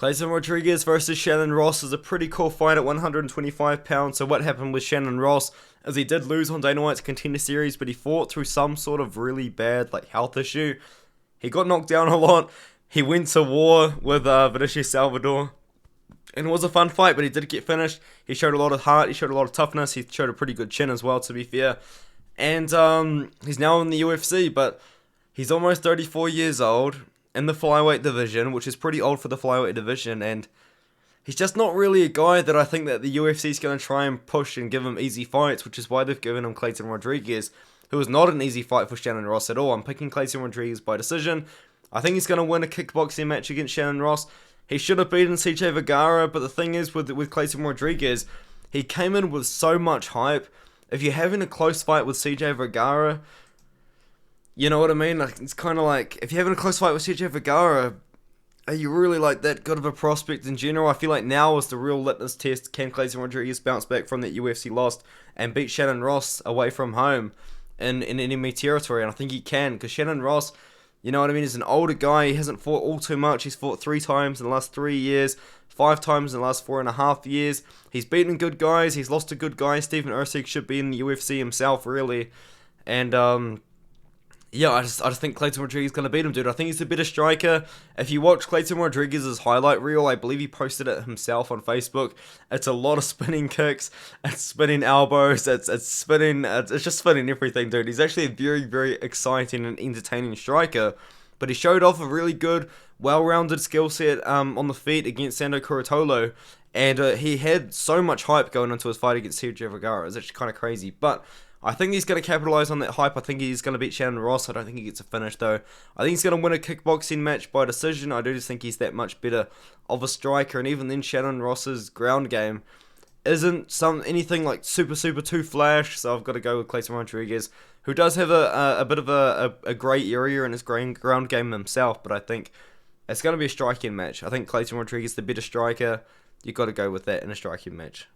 Kleydson Rodrigues versus Shannon Ross is a pretty cool fight at 125 pounds. So what happened with Shannon Ross is he did lose on Dana White's Contender Series, but he fought through some sort of really bad health issue. He got knocked down a lot. He went to war with Vinicius Salvador. And it was a fun fight, but he did get finished. He showed a lot of heart. He showed a lot of toughness. He showed a pretty good chin as well, to be fair. And he's now in the UFC, but he's almost 34 years old in the flyweight division, which is pretty old for the flyweight division. And he's just not really a guy that I think that the UFC is going to try and push and give him easy fights, which is why they've given him Kleydson Rodrigues, who was not an easy fight for Shannon Ross at all. I'm picking Kleydson Rodrigues by decision. I think he's going to win a kickboxing match against Shannon Ross. He should have beaten CJ Vergara, but the thing is with Kleydson Rodrigues, he came in with so much hype. If you're having a close fight with CJ Vergara, you know what I mean? It's kind of like, if you're having a close fight with CJ Vergara, are you really that good of a prospect in general? I feel like now is the real litmus test. Can Kleydson Rodrigues bounce back from that UFC loss and beat Shannon Ross away from home in enemy territory? And I think he can, because Shannon Ross, you know what I mean, is an older guy. He hasn't fought all too much. He's fought 3 times in the last 3 years, 5 times in the last 4.5 years. He's beaten good guys. He's lost to good guys. Stephen Erceg should be in the UFC himself, really. And yeah, I just think Kleydson Rodrigues is going to beat him, dude. I think he's a better striker. If you watch Kleydson Rodrigues' highlight reel, I believe he posted it himself on Facebook. It's a lot of spinning kicks. It's spinning elbows. It's spinning. It's just spinning everything, dude. He's actually a very, very exciting and entertaining striker. But he showed off a really good, well-rounded skill set on the feet against Sando Curatolo. And he had so much hype going into his fight against Sergio Vergara. It's actually kind of crazy. But I think he's going to capitalize on that hype. I think he's going to beat Shannon Ross. I don't think he gets a finish, though. I think he's going to win a kickboxing match by decision. I do just think he's that much better of a striker. And even then, Shannon Ross's ground game isn't anything super too flash. So I've got to go with Kleydson Rodrigues, who does have a bit of a grey area in his ground game himself. But I think it's going to be a striking match. I think Kleydson Rodrigues is the better striker. You've got to go with that in a striking match.